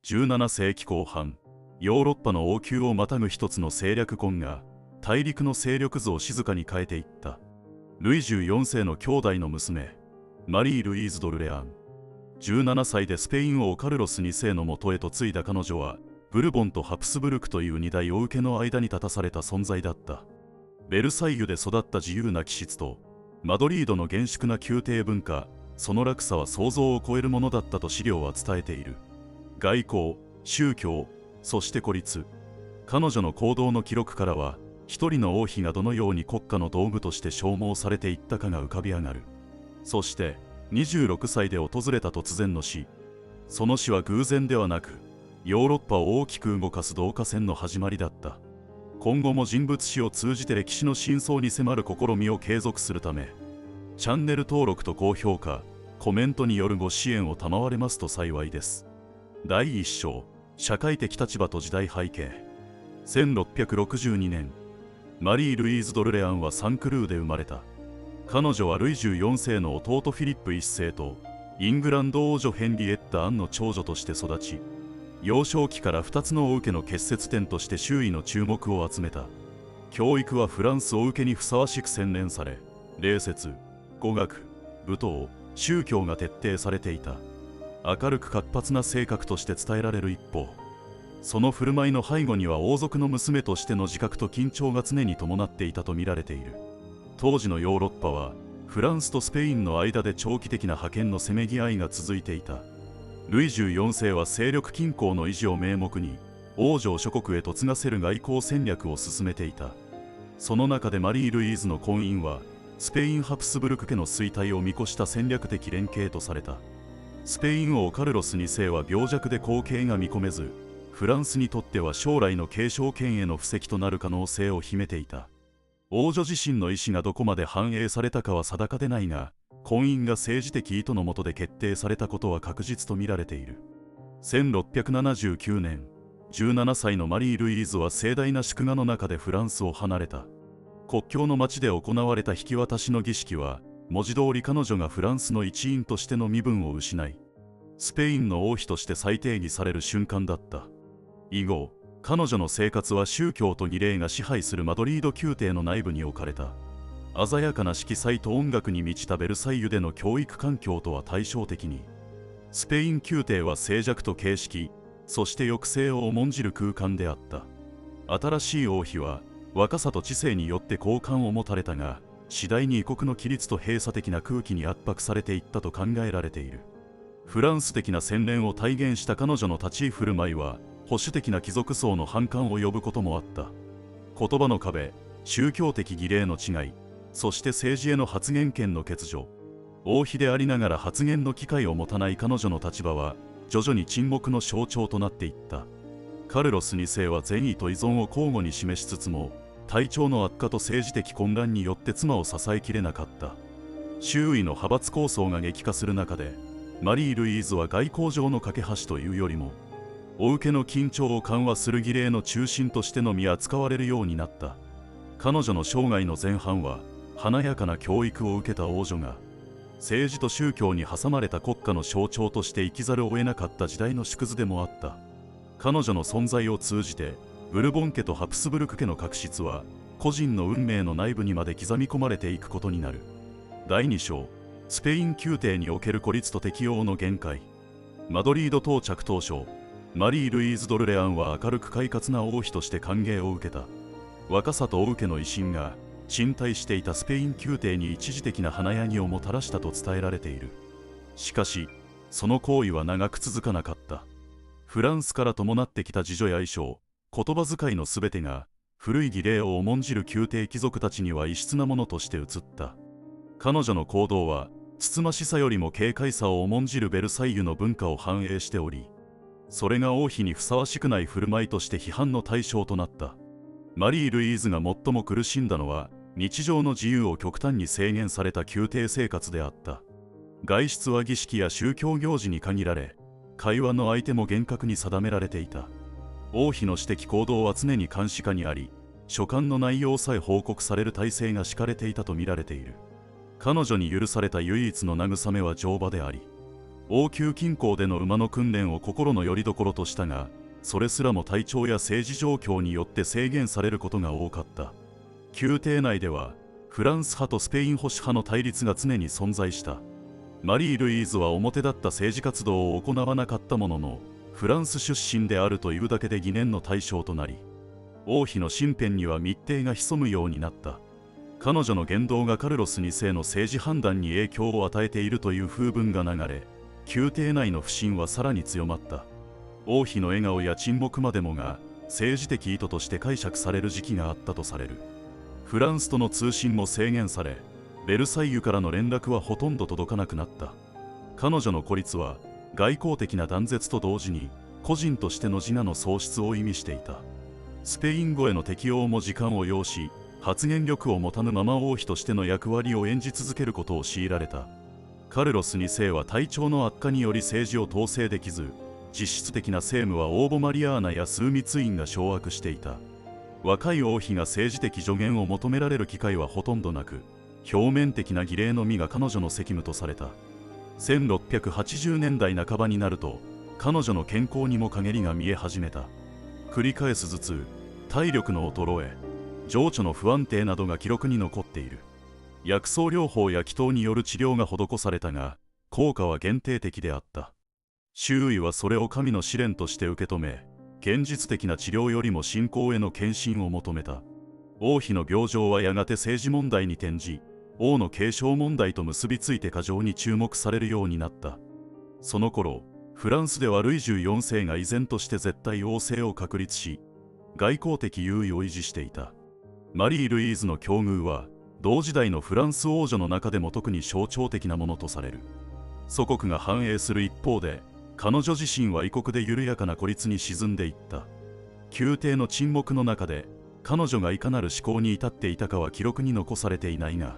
17世紀後半、ヨーロッパの王宮をまたぐ一つの政略婚が大陸の勢力図を静かに変えていった。ルイ14世の兄弟の娘、マリー・ルイーズ・ドルレアン。17歳でスペイン王カルロス2世のもとへと継いだ彼女は、ブルボンとハプスブルクという二大王受けの間に立たされた存在だった。ベルサイユで育った自由な気質と、マドリードの厳粛な宮廷文化、その落差は想像を超えるものだったと資料は伝えている。外交、宗教、そして孤立。彼女の行動の記録からは、一人の王妃がどのように国家の道具として消耗されていったかが浮かび上がる。そして、26歳で訪れた突然の死。その死は偶然ではなく、ヨーロッパを大きく動かす導火線の始まりだった。今後も人物史を通じて歴史の真相に迫る試みを継続するため、チャンネル登録と高評価、コメントによるご支援を賜れますと幸いです。第1章、社会的立場と時代背景。1662年、マリー・ルイーズ・ドルレアンはサンクルーで生まれた。彼女はルイ14世の弟フィリップ1世とイングランド王女ヘンリエッタ・アンの長女として育ち、幼少期から2つの王家の結節点として周囲の注目を集めた。教育はフランス王家にふさわしく洗練され、礼節、語学、舞踏、宗教が徹底されていた。明るく活発な性格として伝えられる一方、その振る舞いの背後には王族の娘としての自覚と緊張が常に伴っていたと見られている。当時のヨーロッパはフランスとスペインの間で長期的な覇権のせめぎ合いが続いていた。ルイ14世は勢力均衡の維持を名目に王女を諸国へ嫁がせる外交戦略を進めていた。その中でマリー・ルイーズの婚姻はスペイン・ハプスブルク家の衰退を見越した戦略的連携とされた。スペイン王カルロス2世は病弱で後継が見込めず、フランスにとっては将来の継承権への布石となる可能性を秘めていた。王女自身の意思がどこまで反映されたかは定かでないが、婚姻が政治的意図の下で決定されたことは確実と見られている。1679年、17歳のマリー・ルイーズは盛大な祝賀の中でフランスを離れた。国境の町で行われた引き渡しの儀式は、文字通り彼女がフランスの一員としての身分を失い、スペインの王妃として再定義される瞬間だった。以後、彼女の生活は宗教と儀礼が支配するマドリード宮廷の内部に置かれた。鮮やかな色彩と音楽に満ちたベルサイユでの教育環境とは対照的に、スペイン宮廷は静寂と形式、そして抑制を重んじる空間であった。新しい王妃は若さと知性によって好感を持たれたが、次第に異国の規律と閉鎖的な空気に圧迫されていったと考えられている。フランス的な洗練を体現した彼女の立ち居振る舞いは、保守的な貴族層の反感を呼ぶこともあった。言葉の壁、宗教的儀礼の違い、そして政治への発言権の欠如。王妃でありながら発言の機会を持たない彼女の立場は、徐々に沈黙の象徴となっていった。カルロス2世は善意と依存を交互に示しつつも、体調の悪化と政治的混乱によって妻を支えきれなかった。周囲の派閥抗争が激化する中で、マリー・ルイーズは外交上の架け橋というよりも、お受けの緊張を緩和する儀礼の中心としてのみ扱われるようになった。彼女の生涯の前半は、華やかな教育を受けた王女が、政治と宗教に挟まれた国家の象徴として生きざるを得なかった時代の縮図でもあった。彼女の存在を通じて、ブルボン家とハプスブルク家の確執は、個人の運命の内部にまで刻み込まれていくことになる。第2章、スペイン宮廷における孤立と適応の限界。マドリード到着当初、マリー・ルイーズ・ドルレアンは明るく快活な王妃として歓迎を受けた。若さと王受けの威信が沈滞していたスペイン宮廷に一時的な華やぎをもたらしたと伝えられている。しかし、その行為は長く続かなかった。フランスから伴ってきた自助や衣装、言葉遣いのすべてが古い儀礼を重んじる宮廷貴族たちには異質なものとして映った。彼女の行動はつつましさよりも軽快さを重んじるベルサイユの文化を反映しており、それが王妃にふさわしくない振る舞いとして批判の対象となった。マリー・ルイーズが最も苦しんだのは、日常の自由を極端に制限された宮廷生活であった。外出は儀式や宗教行事に限られ、会話の相手も厳格に定められていた。王妃の私的行動は常に監視下にあり、書簡の内容さえ報告される体制が敷かれていたと見られている。彼女に許された唯一の慰めは乗馬であり、王宮近郊での馬の訓練を心の拠り所としたが、それすらも体調や政治状況によって制限されることが多かった。宮廷内ではフランス派とスペイン保守派の対立が常に存在した。マリー・ルイーズは表立った政治活動を行わなかったものの、フランス出身であるというだけで疑念の対象となり、王妃の身辺には密偵が潜むようになった。彼女の言動がカルロス2世の政治判断に影響を与えているという風聞が流れ、宮廷内の不信はさらに強まった。王妃の笑顔や沈黙までもが政治的意図として解釈される時期があったとされる。フランスとの通信も制限され、ベルサイユからの連絡はほとんど届かなくなった。彼女の孤立は外交的な断絶と同時に個人としての自我の喪失を意味していた。スペイン語への適応も時間を要し、発言力を持たぬまま王妃としての役割を演じ続けることを強いられた。カルロス2世は体調の悪化により政治を統制できず、実質的な政務はオーボ・マリアーナや枢密院が掌握していた。若い王妃が政治的助言を求められる機会はほとんどなく、表面的な儀礼のみが彼女の責務とされた。1680年代半ばになると、彼女の健康にも陰りが見え始めた。繰り返す頭痛、体力の衰え、情緒の不安定などが記録に残っている。薬草療法や祈祷による治療が施されたが、効果は限定的であった。周囲はそれを神の試練として受け止め、現実的な治療よりも信仰への献身を求めた。王妃の病状はやがて政治問題に転じ、王の継承問題と結びついて過剰に注目されるようになった。その頃、フランスではルイ14世が依然として絶対王政を確立し、外交的優位を維持していた。マリー・ルイーズの境遇は、同時代のフランス王女の中でも特に象徴的なものとされる。祖国が繁栄する一方で、彼女自身は異国で緩やかな孤立に沈んでいった。宮廷の沈黙の中で、彼女がいかなる思考に至っていたかは記録に残されていないが、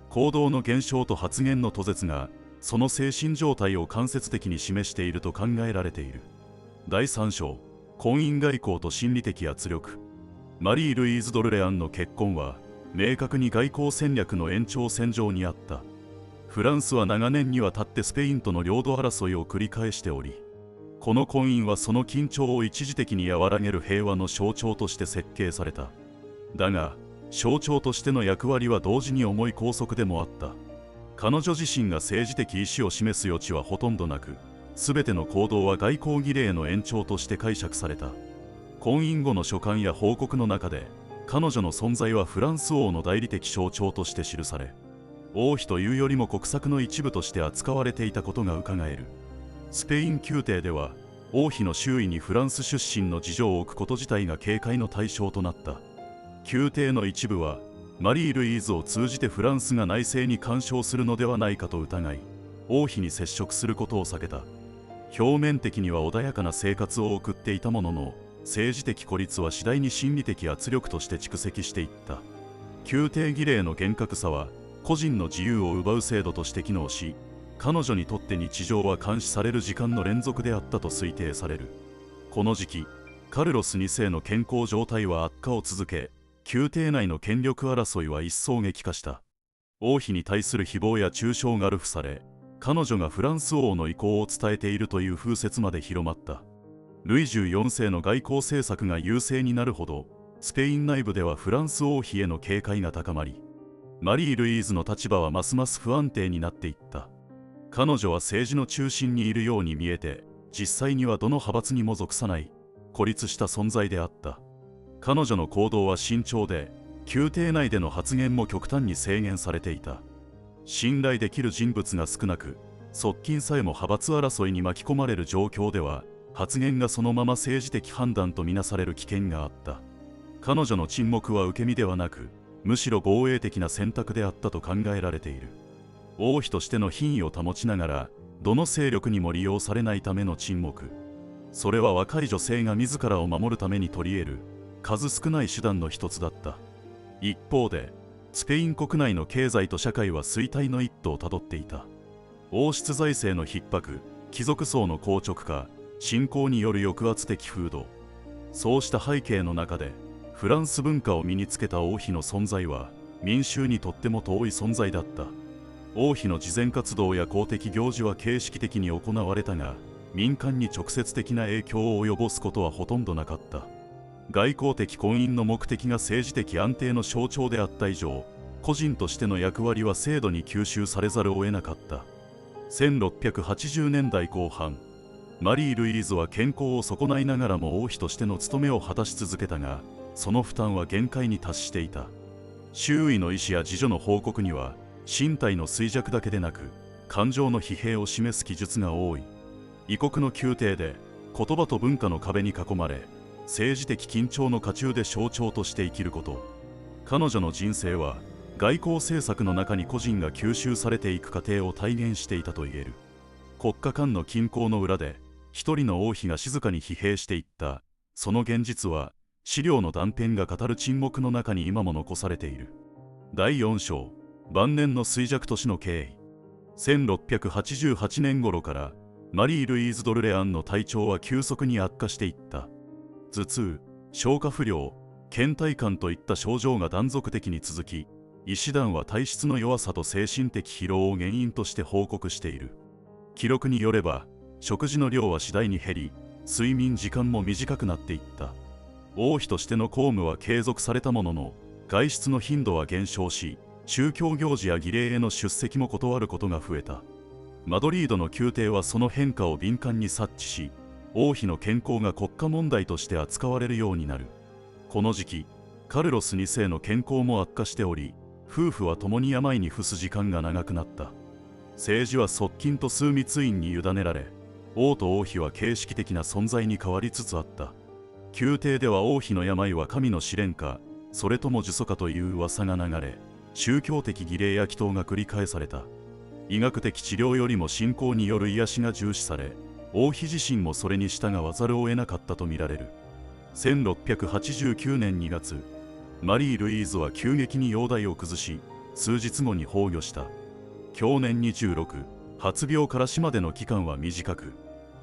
行動の減少と発言の途絶が、その精神状態を間接的に示していると考えられている。第3章、婚姻外交と心理的圧力。マリー・ルイーズ・ドルレアンの結婚は、明確に外交戦略の延長線上にあった。フランスは長年にわたってスペインとの領土争いを繰り返しており、この婚姻はその緊張を一時的に和らげる平和の象徴として設計された。だが、象徴としての役割は同時に重い拘束でもあった。彼女自身が政治的意思を示す余地はほとんどなく、すべての行動は外交儀礼の延長として解釈された。婚姻後の書簡や報告の中で、彼女の存在はフランス王の代理的象徴として記され、王妃というよりも国策の一部として扱われていたことがうかがえる。スペイン宮廷では、王妃の周囲にフランス出身の侍女を置くこと自体が警戒の対象となった。宮廷の一部は、マリー・ルイーズを通じてフランスが内政に干渉するのではないかと疑い、王妃に接触することを避けた。表面的には穏やかな生活を送っていたものの、政治的孤立は次第に心理的圧力として蓄積していった。宮廷儀礼の厳格さは、個人の自由を奪う制度として機能し、彼女にとって日常は監視される時間の連続であったと推定される。この時期、カルロス2世の健康状態は悪化を続け、宮廷内の権力争いは一層激化した。王妃に対する誹謗や中傷が流布され、彼女がフランス王の意向を伝えているという風説まで広まった。ルイ14世の外交政策が優勢になるほど、スペイン内部ではフランス王妃への警戒が高まり、マリー・ルイーズの立場はますます不安定になっていった。彼女は政治の中心にいるように見えて、実際にはどの派閥にも属さない、孤立した存在であった。彼女の行動は慎重で、宮廷内での発言も極端に制限されていた。信頼できる人物が少なく、側近さえも派閥争いに巻き込まれる状況では、発言がそのまま政治的判断とみなされる危険があった。彼女の沈黙は受け身ではなく、むしろ防衛的な選択であったと考えられている。王妃としての品位を保ちながら、どの勢力にも利用されないための沈黙。それは若い女性が自らを守るために取り得る、数少ない手段の一つだった。一方で、スペイン国内の経済と社会は衰退の一途をたどっていた。王室財政の逼迫、貴族層の硬直化、信仰による抑圧的風土。そうした背景の中で、フランス文化を身につけた王妃の存在は、民衆にとっても遠い存在だった。王妃の慈善活動や公的行事は形式的に行われたが、民間に直接的な影響を及ぼすことはほとんどなかった。外交的婚姻の目的が政治的安定の象徴であった以上、個人としての役割は制度に吸収されざるを得なかった。1680年代後半、マリー・ルイーズは健康を損ないながらも王妃としての務めを果たし続けたが、その負担は限界に達していた。周囲の医師や侍女の報告には、身体の衰弱だけでなく感情の疲弊を示す記述が多い。異国の宮廷で言葉と文化の壁に囲まれ、政治的緊張の渦中で象徴として生きること。彼女の人生は外交政策の中に個人が吸収されていく過程を体現していたと言える。国家間の均衡の裏で一人の王妃が静かに疲弊していった、その現実は資料の断片が語る沈黙の中に今も残されている。第4章、晩年の衰弱都市の経緯。1688年頃からマリー・ルイーズ・ドルレアンの体調は急速に悪化していった。頭痛、消化不良、倦怠感といった症状が断続的に続き、医師団は体質の弱さと精神的疲労を原因として報告している。記録によれば、食事の量は次第に減り、睡眠時間も短くなっていった。王妃としての公務は継続されたものの、外出の頻度は減少し、宗教行事や儀礼への出席も断ることが増えた。マドリードの宮廷はその変化を敏感に察知し、王妃の健康が国家問題として扱われるようになる。この時期、カルロス2世の健康も悪化しており、夫婦は共に病に伏す時間が長くなった。政治は側近と枢密院に委ねられ、王と王妃は形式的な存在に変わりつつあった。宮廷では王妃の病は神の試練か、それとも呪詛かという噂が流れ、宗教的儀礼や祈祷が繰り返された。医学的治療よりも信仰による癒しが重視され、王妃自身もそれに従わざるを得なかったとみられる。1689年2月、マリー・ルイーズは急激に容体を崩し、数日後に崩御した。享年26、発病から死までの期間は短く、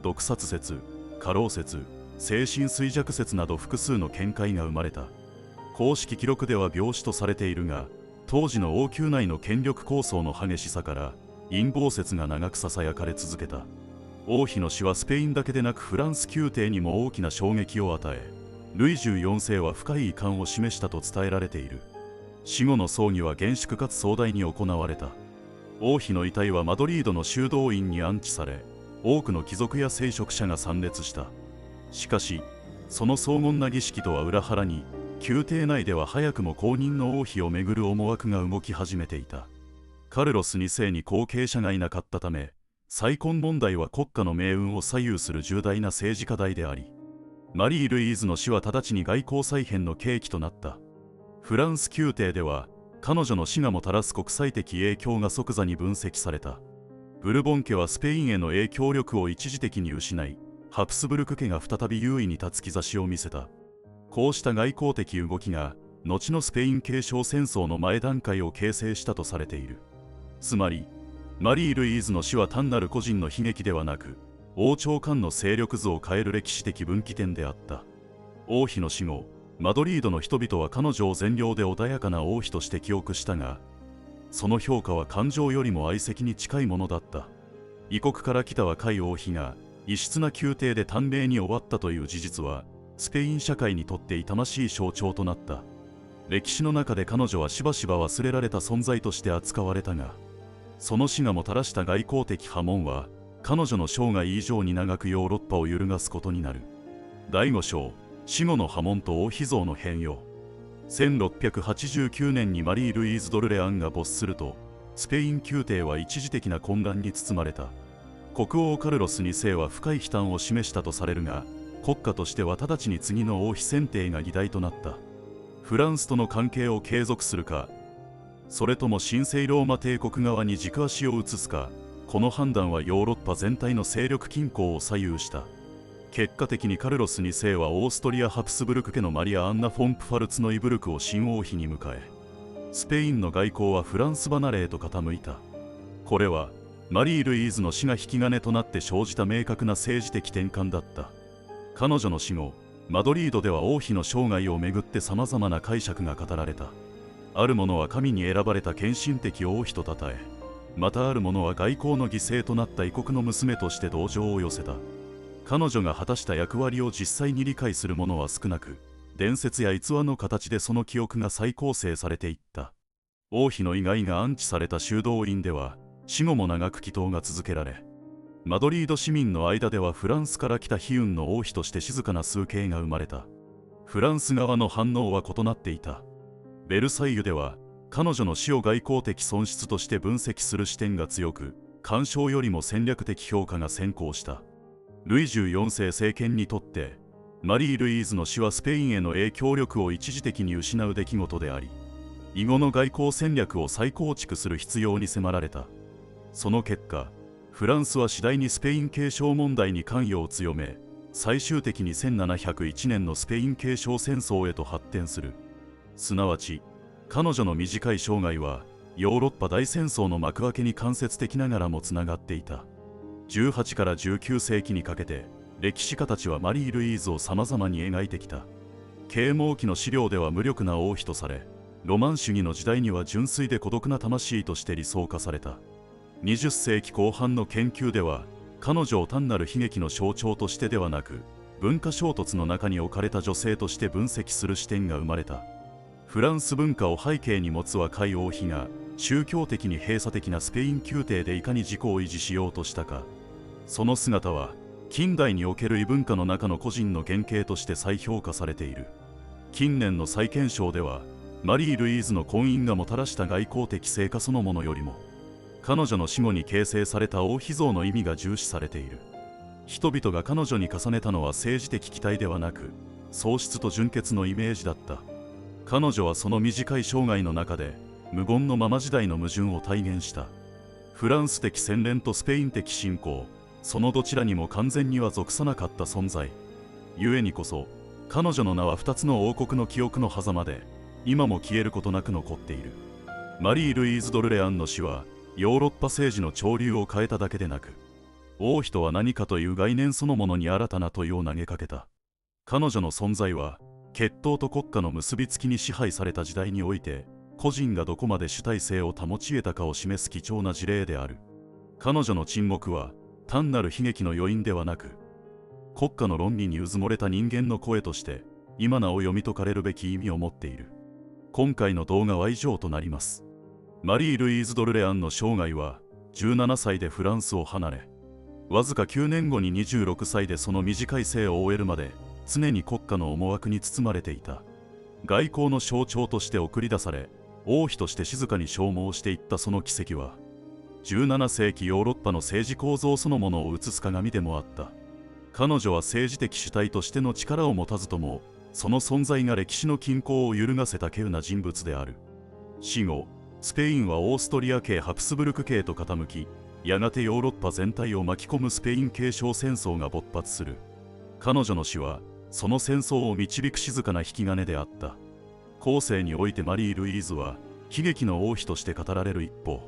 毒殺説、過労説、精神衰弱説など複数の見解が生まれた。公式記録では病死とされているが、当時の王宮内の権力構想の激しさから陰謀説が長くささやかれ続けた。王妃の死はスペインだけでなくフランス宮廷にも大きな衝撃を与え、ルイ14世は深い遺憾を示したと伝えられている。死後の葬儀は厳粛かつ壮大に行われた。王妃の遺体はマドリードの修道院に安置され、多くの貴族や聖職者が参列した。しかし、その荘厳な儀式とは裏腹に、宮廷内では早くも後任の王妃をめぐる思惑が動き始めていた。カルロス2世に後継者がいなかったため、再婚問題は国家の命運を左右する重大な政治課題であり、マリー・ルイーズの死は直ちに外交再編の契機となった。フランス宮廷では、彼女の死がもたらす国際的影響が即座に分析された。ブルボン家はスペインへの影響力を一時的に失い、ハプスブルク家が再び優位に立つ兆しを見せた。こうした外交的動きが、後のスペイン継承戦争の前段階を形成したとされている。つまり、マリー・ルイーズの死は単なる個人の悲劇ではなく、王朝間の勢力図を変える歴史的分岐点であった。王妃の死後、マドリードの人々は彼女を善良で穏やかな王妃として記憶したが、その評価は感情よりも愛席に近いものだった。異国から来た若い王妃が異質な宮廷で短命に終わったという事実は、スペイン社会にとって痛ましい象徴となった。歴史の中で彼女はしばしば忘れられた存在として扱われたが、その死がもたらした外交的波紋は、彼女の生涯以上に長くヨーロッパを揺るがすことになる。第5章、死後の波紋と王妃像の変容。1689年にマリー・ルイーズ・ドルレアンが没すると、スペイン宮廷は一時的な混乱に包まれた。国王カルロス2世は深い悲嘆を示したとされるが、国家としては直ちに次の王妃選定が議題となった。フランスとの関係を継続するか、それとも神聖ローマ帝国側に軸足を移すか、この判断はヨーロッパ全体の勢力均衡を左右した。結果的にカルロス2世はオーストリア・ハプスブルク家のマリア・アンナ・フォン・プファルツのイブルクを新王妃に迎え、スペインの外交はフランス離れへと傾いた。これはマリー・ルイーズの死が引き金となって生じた明確な政治的転換だった。彼女の死後、マドリードでは王妃の生涯をめぐってさまざまな解釈が語られた。ある者は神に選ばれた献身的王妃と称え、またある者は外交の犠牲となった異国の娘として同情を寄せた。彼女が果たした役割を実際に理解する者は少なく、伝説や逸話の形でその記憶が再構成されていった。王妃の遺骸が安置された修道院では死後も長く祈祷が続けられ、マドリード市民の間ではフランスから来た悲運の王妃として静かな崇敬が生まれた。フランス側の反応は異なっていた。ベルサイユでは彼女の死を外交的損失として分析する視点が強く、干渉よりも戦略的評価が先行した。ルイ14世政権にとってマリー・ルイーズの死はスペインへの影響力を一時的に失う出来事であり、以後の外交戦略を再構築する必要に迫られた。その結果、フランスは次第にスペイン継承問題に関与を強め、最終的に1701年のスペイン継承戦争へと発展する。すなわち、彼女の短い生涯はヨーロッパ大戦争の幕開けに間接的ながらもつながっていた。18から19世紀にかけて、歴史家たちはマリー・ルイーズをさまざまに描いてきた。啓蒙期の資料では無力な王妃とされ、ロマン主義の時代には純粋で孤独な魂として理想化された。20世紀後半の研究では、彼女を単なる悲劇の象徴としてではなく、文化衝突の中に置かれた女性として分析する視点が生まれた。フランス文化を背景に持つ若い王妃が、宗教的に閉鎖的なスペイン宮廷でいかに自己を維持しようとしたか。その姿は、近代における異文化の中の個人の原型として再評価されている。近年の再検証では、マリー・ルイーズの婚姻がもたらした外交的成果そのものよりも、彼女の死後に形成された王妃像の意味が重視されている。人々が彼女に重ねたのは政治的期待ではなく、喪失と純潔のイメージだった。彼女はその短い生涯の中で、無言のまま時代の矛盾を体現した。フランス的洗練とスペイン的信仰、そのどちらにも完全には属さなかった存在。故にこそ、彼女の名は2つの王国の記憶の狭間で、今も消えることなく残っている。マリー・ルイーズ・ドルレアンの死は、ヨーロッパ政治の潮流を変えただけでなく、王妃とは何かという概念そのものに新たな問いを投げかけた。彼女の存在は、血統と国家の結びつきに支配された時代において、個人がどこまで主体性を保ち得たかを示す貴重な事例である。彼女の沈黙は、単なる悲劇の余韻ではなく、国家の論理にうずもれた人間の声として、今なお読み解かれるべき意味を持っている。今回の動画は以上となります。マリー・ルイーズ・ドルレアンの生涯は、17歳でフランスを離れ、わずか9年後に26歳でその短い生を終えるまで、常に国家の思惑に包まれていた。外交の象徴として送り出され、王妃として静かに消耗していったその軌跡は、17世紀ヨーロッパの政治構造そのものを映す鏡でもあった。彼女は政治的主体としての力を持たずとも、その存在が歴史の均衡を揺るがせた稀有な人物である。死後、スペインはオーストリア系ハプスブルク系と傾き、やがてヨーロッパ全体を巻き込むスペイン継承戦争が勃発する。彼女の死は、その戦争を導く静かな引き金であった。後世においてマリー・ルイーズは、悲劇の王妃として語られる一方、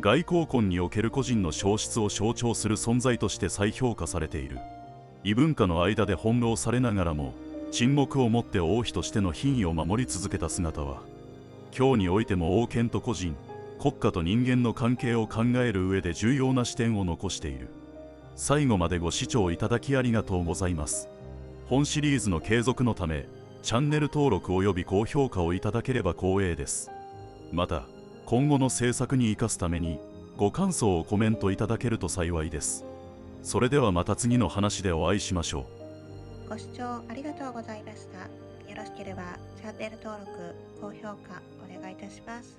外交婚における個人の消失を象徴する存在として再評価されている。異文化の間で翻弄されながらも、沈黙をもって王妃としての品位を守り続けた姿は、今日においても王権と個人、国家と人間の関係を考える上で重要な視点を残している。最後までご視聴いただきありがとうございます。本シリーズの継続のため、チャンネル登録及び高評価をいただければ光栄です。また、今後の制作に生かすために、ご感想をコメントいただけると幸いです。それではまた次の話でお会いしましょう。ご視聴ありがとうございました。よろしければチャンネル登録、高評価お願いいたします。